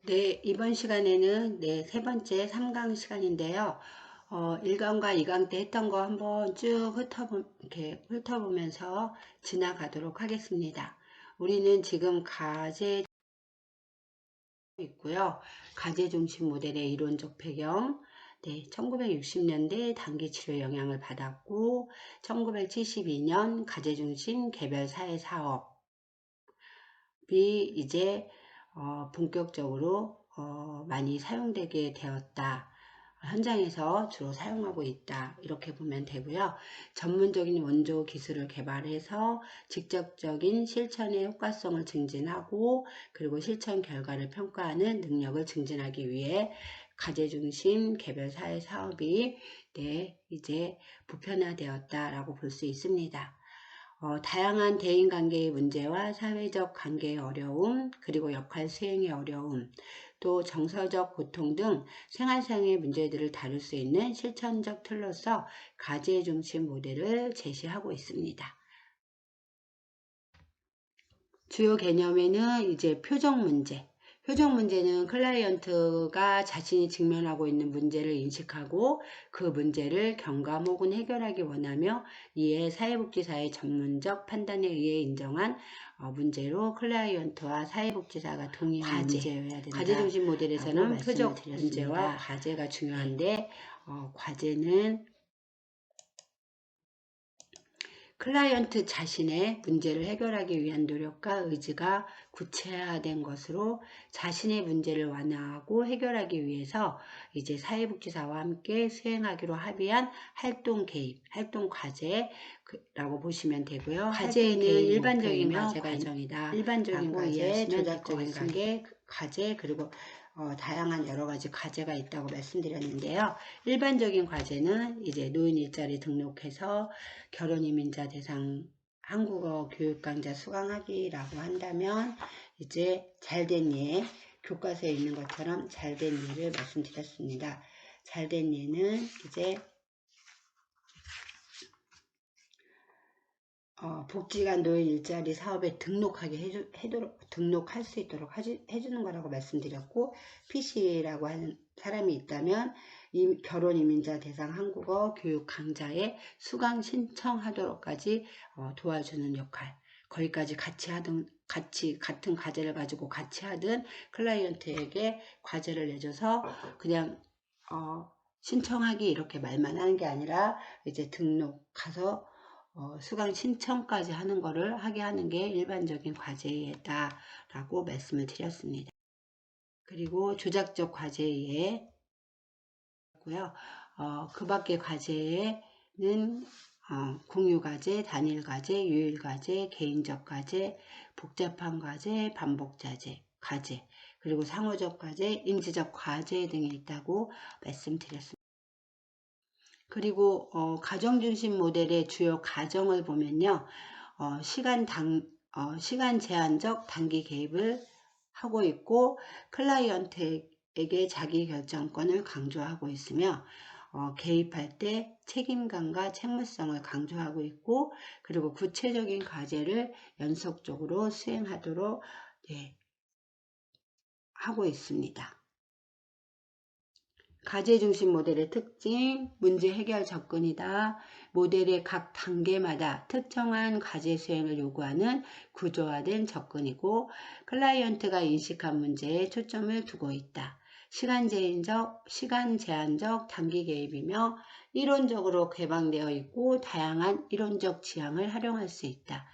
네, 이번 시간에는 세 번째 3강 시간인데요. 1강과 2강 때 했던 거 한번 쭉 이렇게 훑어보면서 지나가도록 하겠습니다. 우리는 지금 가제 있고요. 가제 중심 모델의 이론적 배경, 1960년대 단기 치료 영향을 받았고, 1972년 가제 중심 개별 사회 사업이 이제 본격적으로 많이 사용되게 되었다. 현장에서 주로 사용하고 있다. 이렇게 보면 되고요. 전문적인 원조 기술을 개발해서 직접적인 실천의 효과성을 증진하고 그리고 실천 결과를 평가하는 능력을 증진하기 위해 가제 중심 개별 사회 사업이 이제 보편화되었다라고 볼 수 있습니다. 다양한 대인관계의 문제와 사회적 관계의 어려움, 그리고 역할 수행의 어려움, 또 정서적 고통 등 생활상의 문제들을 다룰 수 있는 실천적 틀로서 가제 중심 모델을 제시하고 있습니다. 주요 개념에는 이제 표적 문제는 클라이언트가 자신이 직면하고 있는 문제를 인식하고 그 문제를 경감 혹은 해결하기 원하며 이에 사회복지사의 전문적 판단에 의해 인정한 문제로 클라이언트와 사회복지사가 동의하는 문제여야 된다. 과제 중심 모델에서는 표적 문제와 과제가 중요한데 과제는 클라이언트 자신의 문제를 해결하기 위한 노력과 의지가 구체화된 것으로 자신의 문제를 완화하고 해결하기 위해서 이제 사회복지사와 함께 수행하기로 합의한 활동 개입, 활동 과제라고 보시면 되고요. 과제에는 일반적인 과정이다. 일반적인 과제, 조작적인 과제, 그리고 다양한 여러 가지 과제가 있다고 말씀드렸는데요. 일반적인 과제는 이제 노인 일자리 등록해서 결혼 이민자 대상 한국어 교육 강좌 수강하기라고 한다면 이제 잘된 예, 교과서에 있는 것처럼 잘된 예를 말씀드렸습니다. 잘된 예는 이제 복지관 노인 일자리 사업에 등록할 수 있도록 해주는 거라고 말씀드렸고, PC라고 하는 사람이 있다면 이 결혼 이민자 대상 한국어 교육 강좌에 수강 신청하도록까지 도와주는 역할, 거기까지 같은 과제를 가지고 같이 하든 클라이언트에게 과제를 내줘서 그냥 신청하기 이렇게 말만 하는 게 아니라 이제 가서 수강 신청까지 하는 거를 하게 하는 게 일반적인 과제다 라고 말씀을 드렸습니다. 그리고 조작적 과제에 고요. 그 밖의 과제에는 공유과제, 단일과제, 유일과제, 개인적 과제, 복잡한 과제, 반복 과제, 그리고 상호적 과제, 인지적 과제 등이 있다고 말씀드렸습니다. 그리고 가정 중심 모델의 주요 가정을 보면요. 시간 제한적 단기 개입을 하고 있고 클라이언트에게 자기 결정권을 강조하고 있으며 개입할 때 책임감과 책무성을 강조하고 있고 그리고 구체적인 과제를 연속적으로 수행하도록 하고 있습니다. 과제 중심 모델의 특징, 문제 해결 접근이다. 모델의 각 단계마다 특정한 과제 수행을 요구하는 구조화된 접근이고 클라이언트가 인식한 문제에 초점을 두고 있다. 시간 제한적 단기 개입이며 이론적으로 개방되어 있고 다양한 이론적 지향을 활용할 수 있다.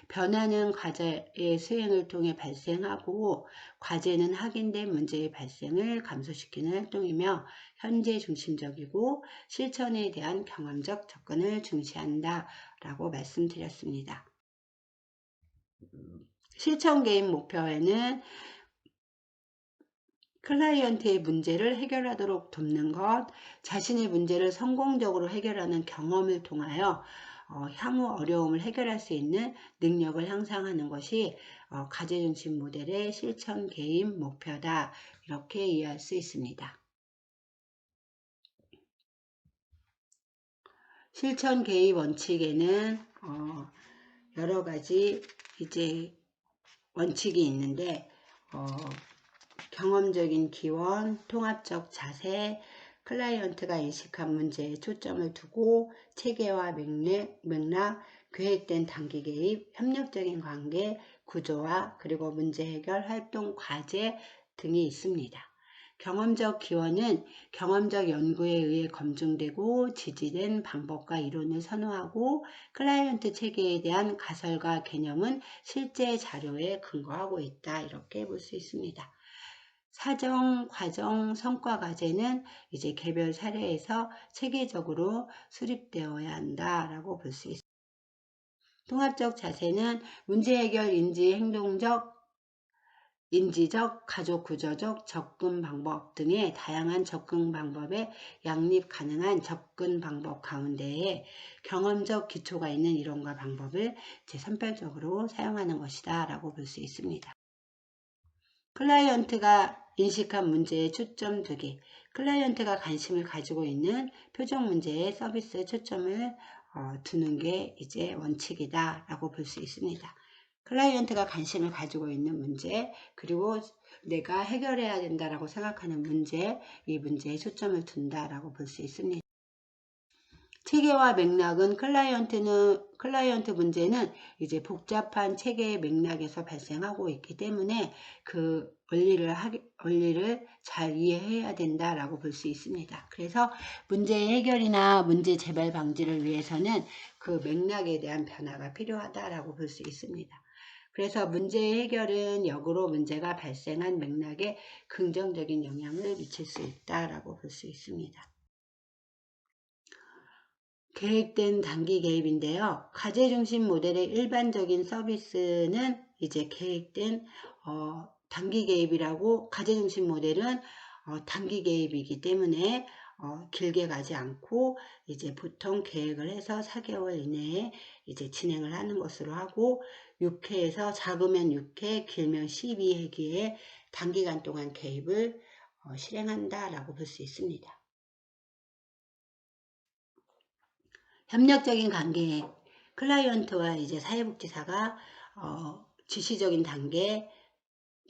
변화는 과제의 수행을 통해 발생하고 과제는 확인된 문제의 발생을 감소시키는 활동이며 현재 중심적이고 실천에 대한 경험적 접근을 중시한다 라고 말씀드렸습니다. 실천 개입 목표에는 클라이언트의 문제를 해결하도록 돕는 것, 자신의 문제를 성공적으로 해결하는 경험을 통하여 향후 어려움을 해결할 수 있는 능력을 향상하는 것이 과제 중심 모델의 실천 개입 목표다. 이렇게 이해할 수 있습니다. 실천 개입 원칙에는 여러 가지 이제 원칙이 있는데 경험적인 기원, 통합적 자세, 클라이언트가 인식한 문제에 초점을 두고 체계와 맥락, 계획된 단기 개입, 협력적인 관계, 구조화, 그리고 문제 해결, 활동, 과제 등이 있습니다. 경험적 기원은 경험적 연구에 의해 검증되고 지지된 방법과 이론을 선호하고, 클라이언트 체계에 대한 가설과 개념은 실제 자료에 근거하고 있다. 이렇게 볼 수 있습니다. 사정, 과정, 성과 과제는 이제 개별 사례에서 체계적으로 수립되어야 한다라고 볼 수 있습니다. 통합적 자세는 문제 해결, 인지적, 가족 구조적 접근 방법 등의 다양한 접근 방법에 양립 가능한 접근 방법 가운데에 경험적 기초가 있는 이론과 방법을 선별적으로 사용하는 것이다 라고 볼 수 있습니다. 클라이언트가 인식한 문제에 초점 두기. 클라이언트가 관심을 가지고 있는 표적 문제에 서비스에 초점을 두는 게 이제 원칙이다 라고 볼 수 있습니다. 클라이언트가 관심을 가지고 있는 문제, 그리고 내가 해결해야 된다라고 생각하는 문제, 이 문제에 초점을 둔다라고 볼 수 있습니다. 체계와 맥락은 클라이언트 문제는 이제 복잡한 체계의 맥락에서 발생하고 있기 때문에 그 원리를 잘 이해해야 된다라고 볼 수 있습니다. 그래서 문제 해결이나 문제 재발 방지를 위해서는 그 맥락에 대한 변화가 필요하다라고 볼 수 있습니다. 그래서 문제 해결은 역으로 문제가 발생한 맥락에 긍정적인 영향을 미칠 수 있다라고 볼 수 있습니다. 계획된 단기 개입인데요. 과제 중심 모델의 일반적인 서비스는 이제 계획된 단기 개입이라고, 과제 중심 모델은 단기 개입이기 때문에 길게 가지 않고 이제 보통 계획을 해서 4개월 이내에 이제 진행을 하는 것으로 하고, 6회에서 작으면 6회, 길면 12회기에 단기간 동안 개입을 실행한다라고 볼 수 있습니다. 협력적인 관계, 클라이언트와 이제 사회복지사가 지시적인 단계가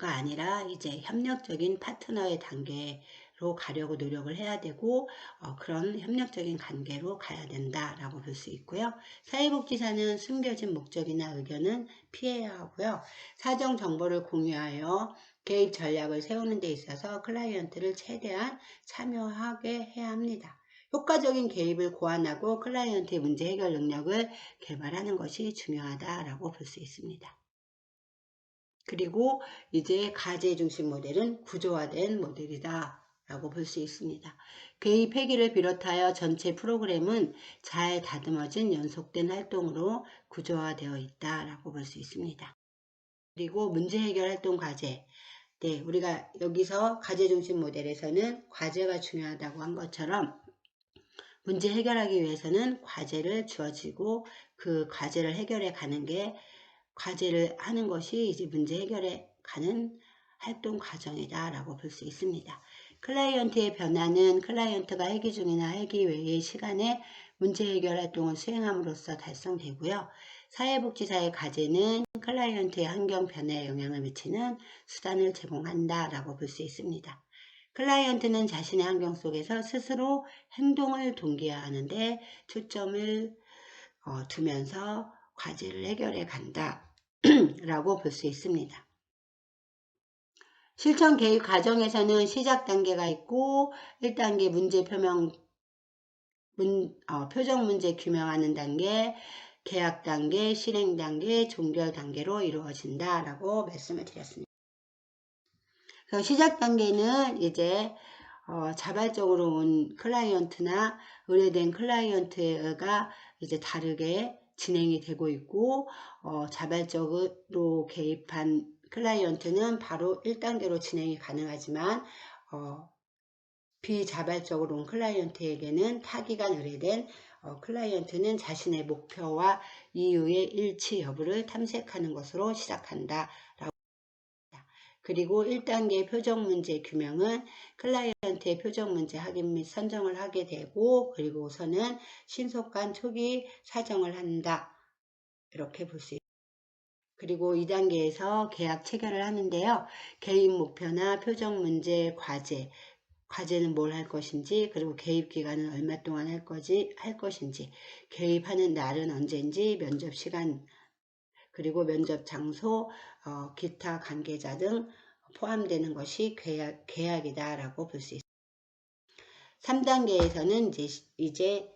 아니라 이제 협력적인 파트너의 단계로 가려고 노력을 해야 되고, 그런 협력적인 관계로 가야 된다라고 볼 수 있고요. 사회복지사는 숨겨진 목적이나 의견은 피해야 하고요. 사정 정보를 공유하여 개입 전략을 세우는 데 있어서 클라이언트를 최대한 참여하게 해야 합니다. 효과적인 개입을 고안하고 클라이언트의 문제 해결 능력을 개발하는 것이 중요하다라고 볼 수 있습니다. 그리고 이제 과제 중심 모델은 구조화된 모델이다 라고 볼 수 있습니다. 개입 회기를 비롯하여 전체 프로그램은 잘 다듬어진 연속된 활동으로 구조화되어 있다라고 볼 수 있습니다. 그리고 문제 해결 활동 과제. 네, 우리가 여기서 과제 중심 모델에서는 과제가 중요하다고 한 것처럼 문제 해결하기 위해서는 과제를 주어지고 그 과제를 해결해 가는 게, 과제를 하는 것이 이제 문제 해결해 가는 활동 과정이다 라고 볼 수 있습니다. 클라이언트의 변화는 클라이언트가 회기 중이나 회기 외의 시간에 문제 해결 활동을 수행함으로써 달성되고요. 사회복지사의 과제는 클라이언트의 환경 변화에 영향을 미치는 수단을 제공한다 라고 볼 수 있습니다. 클라이언트는 자신의 환경 속에서 스스로 행동을 동기화하는데 초점을 두면서 과제를 해결해 간다 라고 볼 수 있습니다. 실천 개입 과정에서는 시작 단계가 있고 1단계 문제 표적 문제 규명하는 단계, 계약 단계, 실행 단계, 종결 단계로 이루어진다 라고 말씀을 드렸습니다. 그래서 시작 단계는 이제 자발적으로 온 클라이언트나 의뢰된 클라이언트가 이제 다르게 진행이 되고 있고, 자발적으로 개입한 클라이언트는 바로 1단계로 진행이 가능하지만 비자발적으로 온 클라이언트에게는 타기간 의뢰된 클라이언트는 자신의 목표와 이유의 일치 여부를 탐색하는 것으로 시작한다. 그리고 1단계 표적 문제 규명은 클라이언트의 표적 문제 확인 및 선정을 하게 되고, 그리고서는 신속한 초기 사정을 한다. 이렇게 볼 수 있습니다. 그리고 2단계에서 계약 체결을 하는데요. 개입 목표나 표적 문제, 과제는 뭘 할 것인지, 그리고 개입 기간은 얼마 동안 할 것인지, 개입하는 날은 언제인지, 면접 시간, 그리고 면접 장소, 기타 관계자 등 포함되는 것이 계약이다라고 볼 수 있습니다. 3단계에서는 이제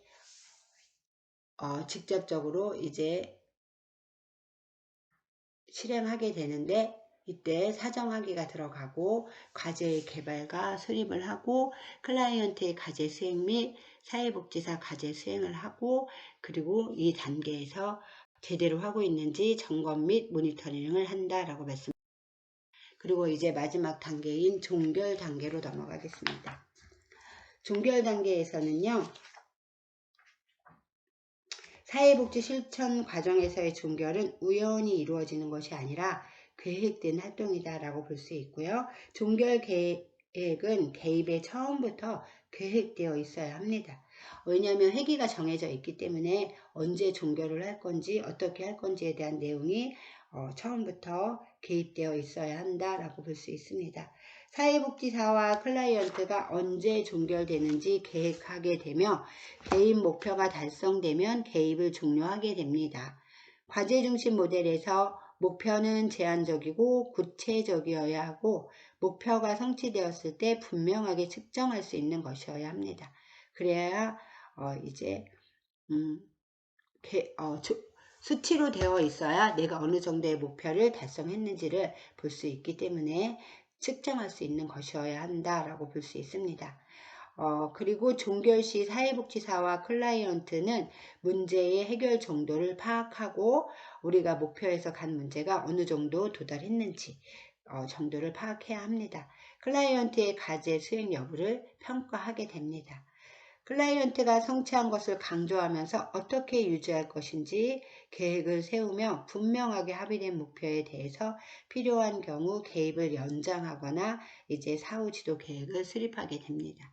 직접적으로 이제 실행하게 되는데, 이때 사정하기가 들어가고 과제의 개발과 수립을 하고 클라이언트의 과제 수행 및 사회복지사 과제 수행을 하고, 그리고 이 단계에서 제대로 하고 있는지 점검 및 모니터링을 한다라고 말씀드립니다. 그리고 이제 마지막 단계인 종결 단계로 넘어가겠습니다. 종결 단계에서는요, 사회복지 실천 과정에서의 종결은 우연히 이루어지는 것이 아니라 계획된 활동이다라고 볼 수 있고요. 종결 계획은 개입의 처음부터 계획되어 있어야 합니다. 왜냐하면 회기가 정해져 있기 때문에 언제 종결을 할 건지 어떻게 할 건지에 대한 내용이 처음부터 개입되어 있어야 한다라고 볼 수 있습니다. 사회복지사와 클라이언트가 언제 종결되는지 계획하게 되며 개입 목표가 달성되면 개입을 종료하게 됩니다. 과제 중심 모델에서 목표는 제한적이고 구체적이어야 하고 목표가 성취되었을 때 분명하게 측정할 수 있는 것이어야 합니다. 그래야 이제 수치로 되어 있어야 내가 어느 정도의 목표를 달성했는지를 볼 수 있기 때문에 측정할 수 있는 것이어야 한다라고 볼 수 있습니다. 그리고 종결 시 사회복지사와 클라이언트는 문제의 해결 정도를 파악하고 우리가 목표에서 간 문제가 어느 정도 도달했는지 정도를 파악해야 합니다. 클라이언트의 과제 수행 여부를 평가하게 됩니다. 클라이언트가 성취한 것을 강조하면서 어떻게 유지할 것인지 계획을 세우며 분명하게 합의된 목표에 대해서 필요한 경우 개입을 연장하거나 이제 사후 지도 계획을 수립하게 됩니다.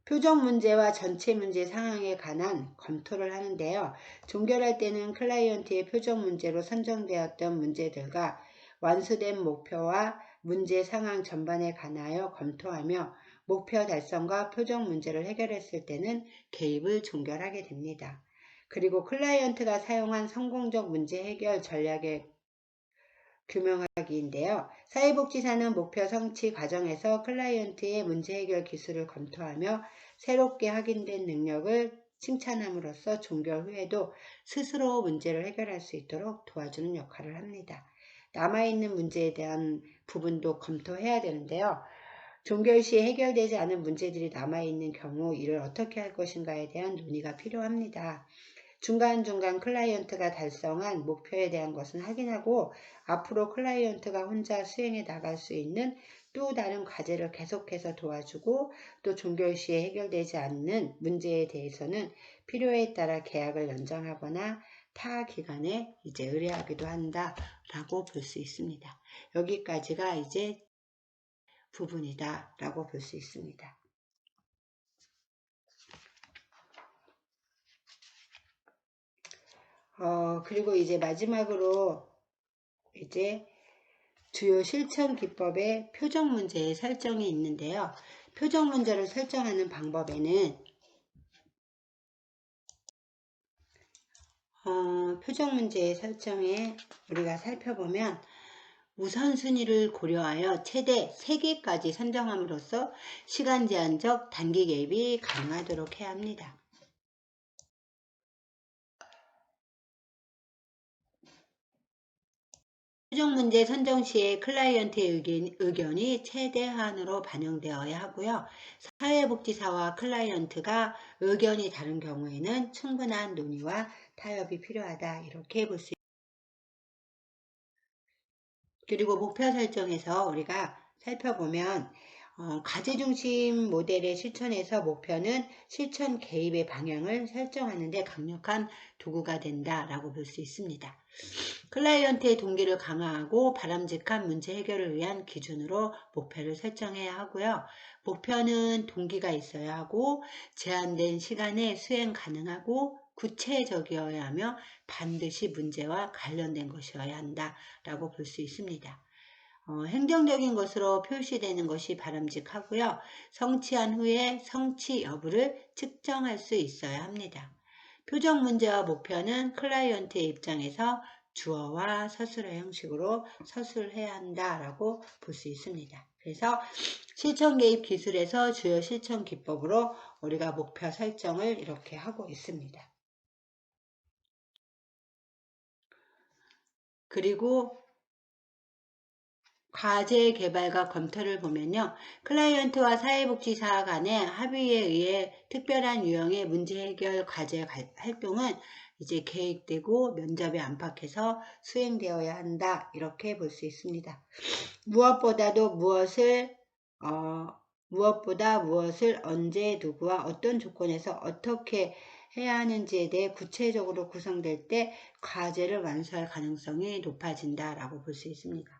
표적 문제와 전체 문제 상황에 관한 검토를 하는데요. 종결할 때는 클라이언트의 표적 문제로 선정되었던 문제들과 완수된 목표와 문제 상황 전반에 관하여 검토하며 목표 달성과 표적 문제를 해결했을 때는 개입을 종결하게 됩니다. 그리고 클라이언트가 사용한 성공적 문제 해결 전략의 규명하기인데요. 사회복지사는 목표 성취 과정에서 클라이언트의 문제 해결 기술을 검토하며 새롭게 확인된 능력을 칭찬함으로써 종결 후에도 스스로 문제를 해결할 수 있도록 도와주는 역할을 합니다. 남아있는 문제에 대한 부분도 검토해야 되는데요. 종결 시 해결되지 않은 문제들이 남아있는 경우 이를 어떻게 할 것인가에 대한 논의가 필요합니다. 중간중간 클라이언트가 달성한 목표에 대한 것은 확인하고 앞으로 클라이언트가 혼자 수행해 나갈 수 있는 또 다른 과제를 계속해서 도와주고 또 종결 시에 해결되지 않는 문제에 대해서는 필요에 따라 계약을 연장하거나 타 기간에 이제 의뢰하기도 한다라고 볼 수 있습니다. 여기까지가 이제 부분이다라고 볼 수 있습니다. 그리고 이제 마지막으로 이제 주요 실천 기법의 표적 문제의 설정이 있는데요. 표적 문제를 설정하는 방법에는 표적 문제의 설정에 우리가 살펴보면 우선순위를 고려하여 최대 3개까지 선정함으로써 시간 제한적 단기 개입이 가능하도록 해야 합니다. 표적 문제 선정 시에 클라이언트의 의견이 최대한으로 반영되어야 하고요. 사회복지사와 클라이언트가 의견이 다른 경우에는 충분한 논의와 타협이 필요하다 이렇게 볼 수 있습니다. 그리고 목표 설정에서 우리가 살펴보면 과제 중심 모델의 실천에서 목표는 실천 개입의 방향을 설정하는 데 강력한 도구가 된다라고 볼 수 있습니다. 클라이언트의 동기를 강화하고 바람직한 문제 해결을 위한 기준으로 목표를 설정해야 하고요. 목표는 동기가 있어야 하고 제한된 시간에 수행 가능하고 구체적이어야 하며 반드시 문제와 관련된 것이어야 한다라고 볼 수 있습니다. 행정적인 것으로 표시되는 것이 바람직하고요. 성취한 후에 성취 여부를 측정할 수 있어야 합니다. 표적 문제와 목표는 클라이언트의 입장에서 주어와 서술어 형식으로 서술해야 한다라고 볼 수 있습니다. 그래서 실천 개입 기술에서 주요 실천 기법으로 우리가 목표 설정을 이렇게 하고 있습니다. 그리고 과제 개발과 검토를 보면요. 클라이언트와 사회복지사 간의 합의에 의해 특별한 유형의 문제 해결 과제 활동은 이제 계획되고 면접에 안팎해서 수행되어야 한다. 이렇게 볼 수 있습니다. 무엇보다도 무엇을 언제 누구와 어떤 조건에서 어떻게 해야 하는지에 대해 구체적으로 구성될 때 과제를 완수할 가능성이 높아진다라고 볼 수 있습니다.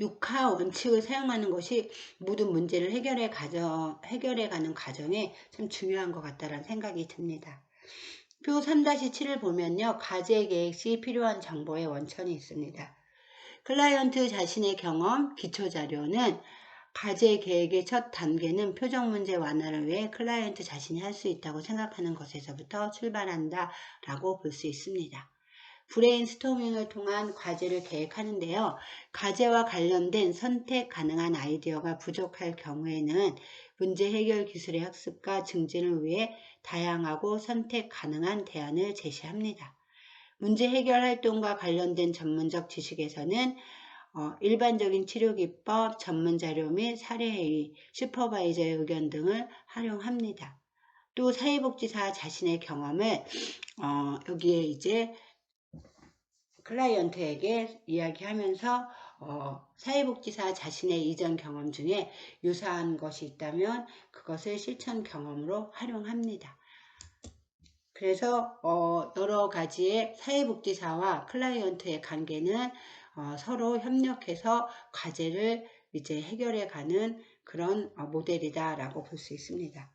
6하 원칙을 사용하는 것이 모든 문제를 해결해가는 과정에 참 중요한 것 같다는 생각이 듭니다. 표 3-7을 보면요. 과제 계획 시 필요한 정보의 원천이 있습니다. 클라이언트 자신의 경험, 기초자료는 과제 계획의 첫 단계는 표적 문제 완화를 위해 클라이언트 자신이 할 수 있다고 생각하는 것에서부터 출발한다 라고 볼 수 있습니다. 브레인스토밍을 통한 과제를 계획하는데요. 과제와 관련된 선택 가능한 아이디어가 부족할 경우에는 문제 해결 기술의 학습과 증진을 위해 다양하고 선택 가능한 대안을 제시합니다. 문제 해결 활동과 관련된 전문적 지식에서는 일반적인 치료기법, 전문자료 및 사례회의, 슈퍼바이저의 의견 등을 활용합니다. 또 사회복지사 자신의 경험을 여기에 이제 클라이언트에게 이야기하면서 사회복지사 자신의 이전 경험 중에 유사한 것이 있다면 그것을 실천 경험으로 활용합니다. 그래서 여러 가지의 사회복지사와 클라이언트의 관계는 서로 협력해서 과제를 이제 해결해가는 그런 모델이다라고 볼 수 있습니다.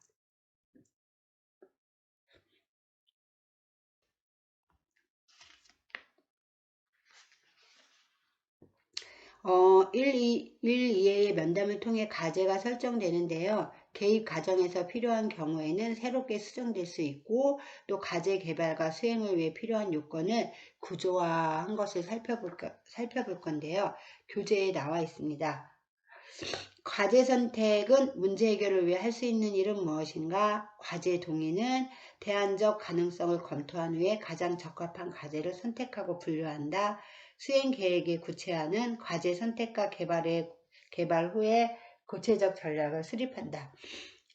1, 2회의 면담을 통해 과제가 설정되는데요. 개입 과정에서 필요한 경우에는 새롭게 수정될 수 있고 또 과제 개발과 수행을 위해 필요한 요건을 구조화한 것을 살펴볼 건데요. 교재에 나와 있습니다. 과제 선택은 문제 해결을 위해 할 수 있는 일은 무엇인가? 과제 동의는 대안적 가능성을 검토한 후에 가장 적합한 과제를 선택하고 분류한다. 수행 계획의 구체화는 과제 선택과 개발 후에 구체적 전략을 수립한다.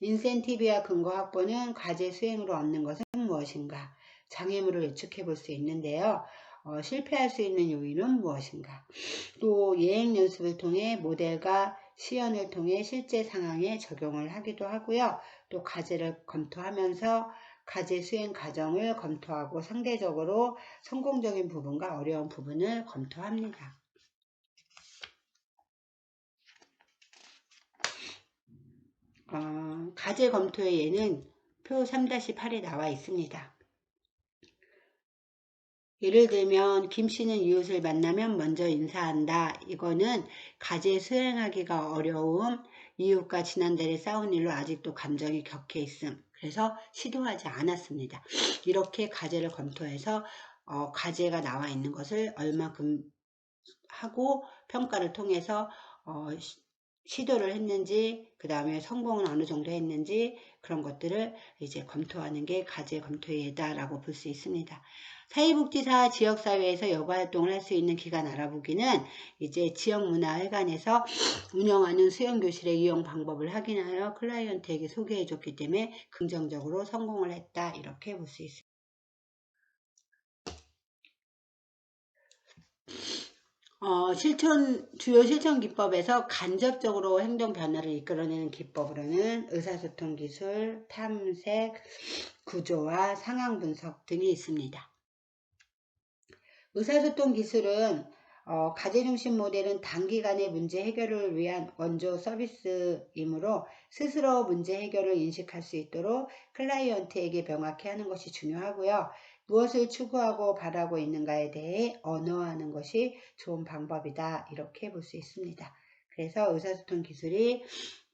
인센티브와 근거 확보는 과제 수행으로 얻는 것은 무엇인가? 장애물을 예측해 볼 수 있는데요. 실패할 수 있는 요인은 무엇인가? 또 예행 연습을 통해 모델과 시연을 통해 실제 상황에 적용을 하기도 하고요. 또 과제를 검토하면서 과제 수행 과정을 검토하고 상대적으로 성공적인 부분과 어려운 부분을 검토합니다. 과제 검토의 예는 표 3-8에 나와 있습니다. 예를 들면 김 씨는 이웃을 만나면 먼저 인사한다. 이거는 과제 수행하기가 어려움, 이웃과 지난달에 싸운 일로 아직도 감정이 격해 있음. 그래서 시도하지 않았습니다. 이렇게 과제를 검토해서 과제가 나와 있는 것을 얼마큼 하고 평가를 통해서 시도를 했는지, 그 다음에 성공은 어느 정도 했는지 그런 것들을 이제 검토하는 게 과제 검토회다라고 볼 수 있습니다. 사회복지사 지역사회에서 여가활동을 할 수 있는 기관 알아보기는 이제 지역문화회관에서 운영하는 수영교실의 이용 방법을 확인하여 클라이언트에게 소개해줬기 때문에 긍정적으로 성공을 했다. 이렇게 볼 수 있습니다. 주요 실천 기법에서 간접적으로 행동 변화를 이끌어내는 기법으로는 의사소통 기술, 탐색, 구조화, 상황 분석 등이 있습니다. 의사소통 기술은 가제중심 모델은 단기간의 문제 해결을 위한 원조 서비스이므로 스스로 문제 해결을 인식할 수 있도록 클라이언트에게 명확히 하는 것이 중요하고요. 무엇을 추구하고 바라고 있는가에 대해 언어화하는 것이 좋은 방법이다. 이렇게 볼 수 있습니다. 그래서 의사소통 기술이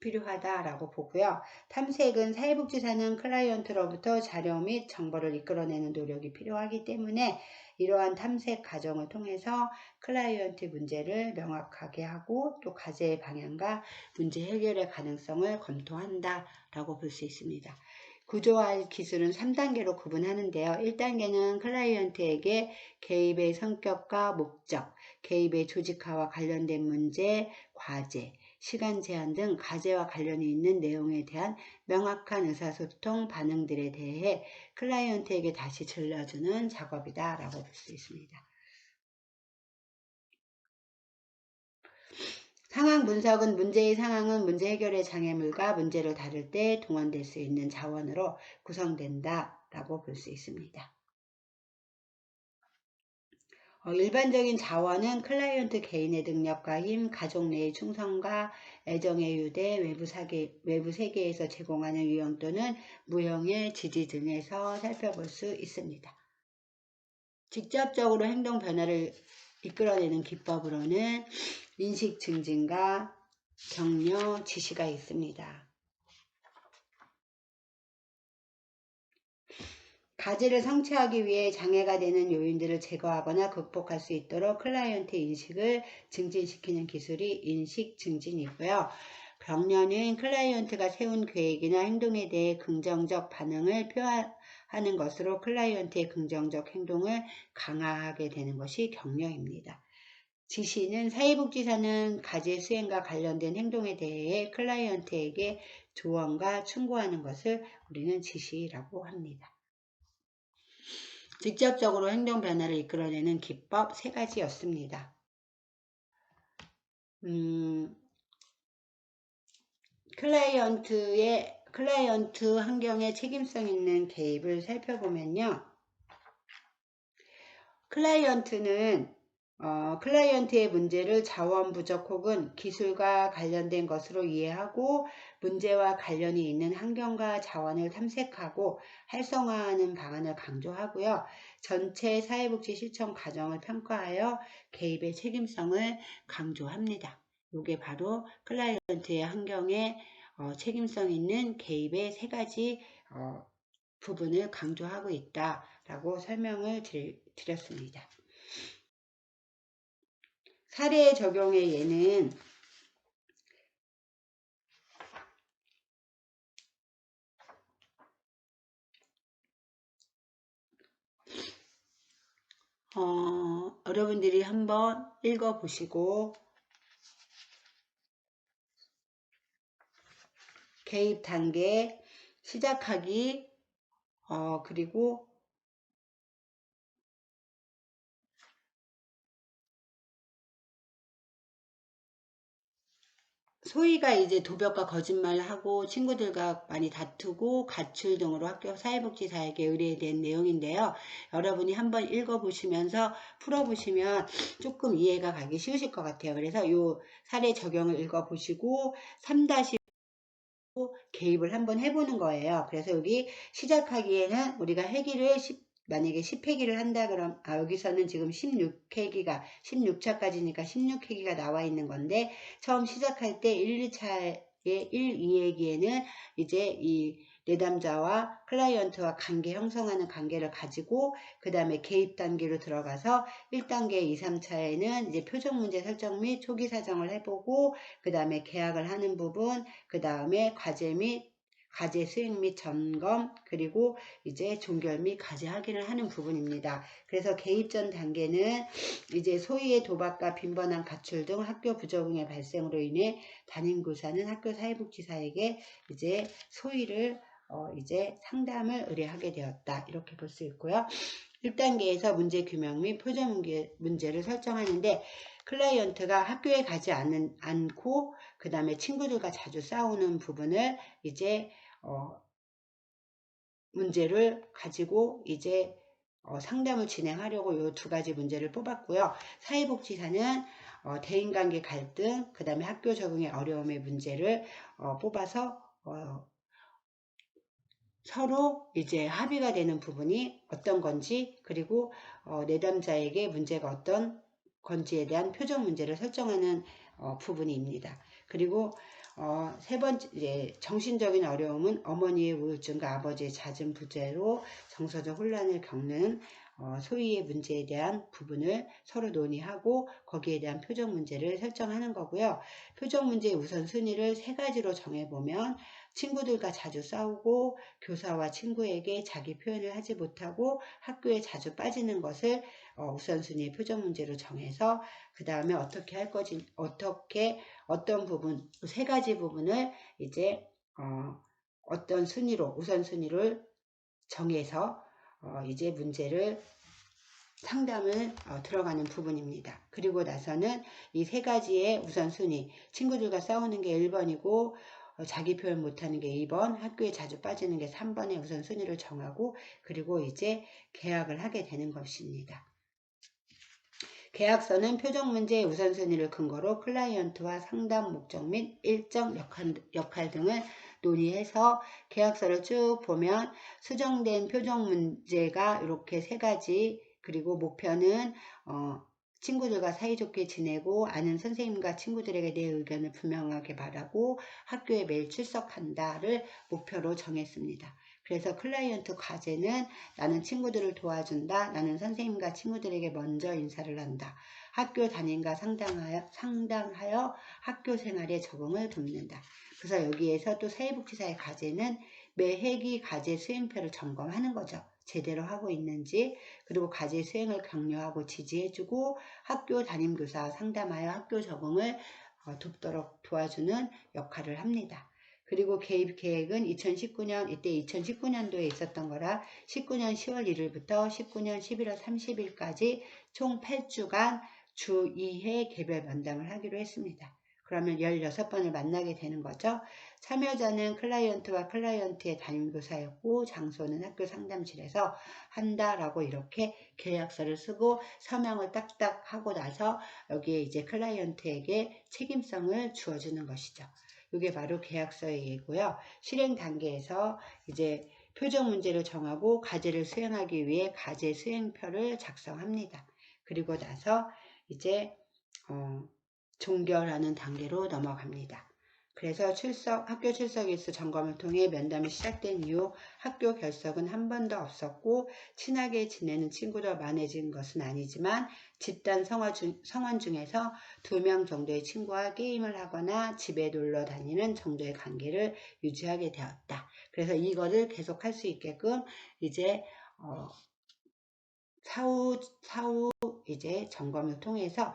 필요하다라고 보고요. 탐색은 사회복지사는 클라이언트로부터 자료 및 정보를 이끌어내는 노력이 필요하기 때문에 이러한 탐색 과정을 통해서 클라이언트 문제를 명확하게 하고 또 과제의 방향과 문제 해결의 가능성을 검토한다라고 볼 수 있습니다. 구조화 기술은 3단계로 구분하는데요. 1단계는 클라이언트에게 개입의 성격과 목적, 개입의 조직화와 관련된 문제, 과제, 시간 제한 등 과제와 관련이 있는 내용에 대한 명확한 의사소통 반응들에 대해 클라이언트에게 다시 들려주는 작업이다 라고 볼 수 있습니다. 상황 분석은 문제의 상황은 문제 해결의 장애물과 문제를 다룰 때 동원될 수 있는 자원으로 구성된다 라고 볼 수 있습니다. 일반적인 자원은 클라이언트 개인의 능력과 힘, 가족 내의 충성과 애정의 유대, 외부 세계에서 제공하는 유형 또는 무형의 지지 등에서 살펴볼 수 있습니다. 직접적으로 행동 변화를 이끌어내는 기법으로는 인식 증진과 격려, 지시가 있습니다. 과제를 성취하기 위해 장애가 되는 요인들을 제거하거나 극복할 수 있도록 클라이언트 인식을 증진시키는 기술이 인식 증진이고요. 격려는 클라이언트가 세운 계획이나 행동에 대해 긍정적 반응을 표하는 것으로 클라이언트의 긍정적 행동을 강화하게 되는 것이 격려입니다. 지시는 사회복지사는 과제 수행과 관련된 행동에 대해 클라이언트에게 조언과 충고하는 것을 우리는 지시라고 합니다. 직접적으로 행동 변화를 이끌어내는 기법 3가지였습니다. 클라이언트 환경에 책임성 있는 개입을 살펴보면요. 클라이언트의 문제를 자원 부족 혹은 기술과 관련된 것으로 이해하고 문제와 관련이 있는 환경과 자원을 탐색하고 활성화하는 방안을 강조하고요. 전체 사회복지 실천 과정을 평가하여 개입의 책임성을 강조합니다. 이게 바로 클라이언트의 환경에 책임성 있는 개입의 3가지 부분을 강조하고 있다라고 설명을 드렸습니다. 사례 적용의 예는 여러분들이 한번 읽어보시고 개입 단계 시작하기 그리고 소희가 이제 도벽과 거짓말을 하고 친구들과 많이 다투고 가출 등으로 학교 사회복지사에게 의뢰된 내용인데요. 여러분이 한번 읽어보시면서 풀어보시면 조금 이해가 가기 쉬우실 것 같아요. 그래서 이 사례 적용을 읽어보시고 3-5 개입을 한번 해보는 거예요. 그래서 여기 시작하기에는 우리가 회기를 만약에 10회기를 한다 그럼 여기서는 지금 16차까지니까 16회기가 나와 있는 건데 처음 시작할 때 1, 2차의 1, 2회기에는 이제 이 내담자와 클라이언트와 관계 형성하는 관계를 가지고 그 다음에 개입 단계로 들어가서 1단계 2, 3차에는 이제 표적 문제 설정 및 초기 사정을 해보고 그 다음에 계약을 하는 부분, 그 다음에 과제 수행 및 점검, 그리고 이제 종결 및 과제 확인을 하는 부분입니다. 그래서 개입 전 단계는 이제 소위의 도박과 빈번한 가출 등 학교 부적응의 발생으로 인해 담임교사는 학교 사회복지사에게 이제 소위를 이제 상담을 의뢰하게 되었다. 이렇게 볼 수 있고요. 1단계에서 문제 규명 및 표적 문제를 설정하는데 클라이언트가 학교에 가지 않고 그 다음에 친구들과 자주 싸우는 부분을 이제 문제를 가지고 이제 상담을 진행하려고 이 두 가지 문제를 뽑았고요. 사회복지사는 대인관계 갈등, 그 다음에 학교 적응의 어려움의 문제를 뽑아서 서로 이제 합의가 되는 부분이 어떤 건지, 그리고 내담자에게 문제가 어떤 건지에 대한 표적 문제를 설정하는 부분입니다. 그리고 세 번째, 이제 정신적인 어려움은 어머니의 우울증과 아버지의 잦은 부재로 정서적 혼란을 겪는 소위의 문제에 대한 부분을 서로 논의하고 거기에 대한 표적 문제를 설정하는 거고요. 표적 문제의 우선순위를 세 가지로 정해보면 친구들과 자주 싸우고 교사와 친구에게 자기 표현을 하지 못하고 학교에 자주 빠지는 것을 우선순위의 표적 문제로 정해서 그 다음에 어떻게 할 거지, 어떤 부분, 세 가지 부분을 이제 어떤 순위로 우선순위를 정해서 이제 문제를 상담을 들어가는 부분입니다. 그리고 나서는 이 세 가지의 우선순위, 친구들과 싸우는 게 1번이고 자기 표현 못하는 게 2번, 학교에 자주 빠지는 게 3번의 우선순위를 정하고 그리고 이제 계약을 하게 되는 것입니다. 계약서는 표적 문제의 우선순위를 근거로 클라이언트와 상담 목적 및 일정 역할 등을 논의해서 계약서를 쭉 보면 수정된 표적 문제가 이렇게 세 가지, 그리고 목표는 친구들과 사이좋게 지내고 아는 선생님과 친구들에게 내 의견을 분명하게 말하고 학교에 매일 출석한다를 목표로 정했습니다. 그래서 클라이언트 과제는 나는 친구들을 도와준다. 나는 선생님과 친구들에게 먼저 인사를 한다. 학교 담임과 상담하여 학교 생활에 적응을 돕는다. 그래서 여기에서 또 사회복지사의 과제는 매 회기 과제 수행표를 점검하는 거죠. 제대로 하고 있는지, 그리고 과제 수행을 격려하고 지지해주고 학교 담임교사와 상담하여 학교 적응을 돕도록 도와주는 역할을 합니다. 그리고 개입 계획은 2019년, 이때 2019년도에 있었던 거라 19년 10월 1일부터 19년 11월 30일까지 총 8주간 주 2회 개별 면담을 하기로 했습니다. 그러면 16번을 만나게 되는 거죠. 참여자는 클라이언트와 클라이언트의 담임교사였고 장소는 학교 상담실에서 한다라고 이렇게 계약서를 쓰고 서명을 딱딱 하고 나서 여기에 이제 클라이언트에게 책임성을 주어주는 것이죠. 이게 바로 계약서의 예고요. 실행 단계에서 이제 표적 문제를 정하고 과제를 수행하기 위해 과제 수행표를 작성합니다. 그리고 나서 이제 종결하는 단계로 넘어갑니다. 그래서 학교 출석 일수 점검을 통해 면담이 시작된 이후 학교 결석은 한 번도 없었고 친하게 지내는 친구도 많아진 것은 아니지만 집단 성원 중에서 2명 정도의 친구와 게임을 하거나 집에 놀러 다니는 정도의 관계를 유지하게 되었다. 그래서 이거를 계속 할 수 있게끔 이제 사후 이제 점검을 통해서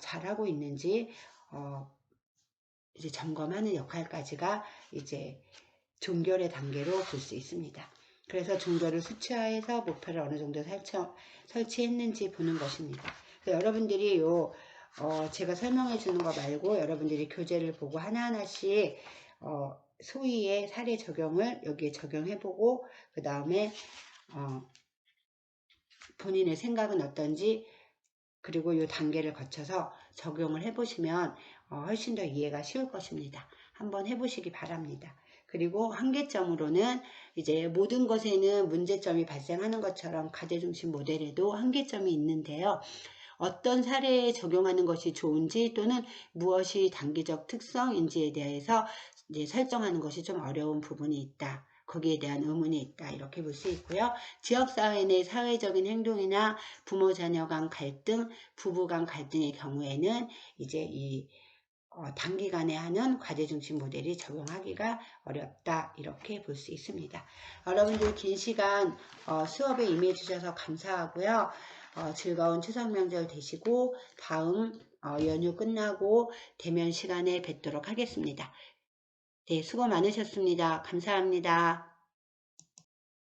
잘하고 있는지 이제 점검하는 역할까지가 이제 종결의 단계로 볼 수 있습니다. 그래서 종결을 수치화해서 목표를 어느 정도 설치했는지 보는 것입니다. 여러분들이 제가 설명해 주는 거 말고 여러분들이 교재를 보고 하나하나씩 소위의 사례 적용을 여기에 적용해보고 그 다음에 본인의 생각은 어떤지 그리고 이 단계를 거쳐서 적용을 해보시면 훨씬 더 이해가 쉬울 것입니다. 한번 해보시기 바랍니다. 그리고 한계점으로는 이제 모든 것에는 문제점이 발생하는 것처럼 과제중심 모델에도 한계점이 있는데요. 어떤 사례에 적용하는 것이 좋은지 또는 무엇이 단기적 특성인지에 대해서 이제 설정하는 것이 좀 어려운 부분이 있다. 거기에 대한 의문이 있다. 이렇게 볼 수 있고요. 지역사회 내 사회적인 행동이나 부모 자녀 간 갈등, 부부 간 갈등의 경우에는 이제 이 단기간에 하는 과제중심 모델이 적용하기가 어렵다. 이렇게 볼 수 있습니다. 여러분들 긴 시간 수업에 임해 주셔서 감사하고요. 즐거운 추석 명절 되시고 다음 연휴 끝나고 대면 시간에 뵙도록 하겠습니다. 네, 수고 많으셨습니다. 감사합니다.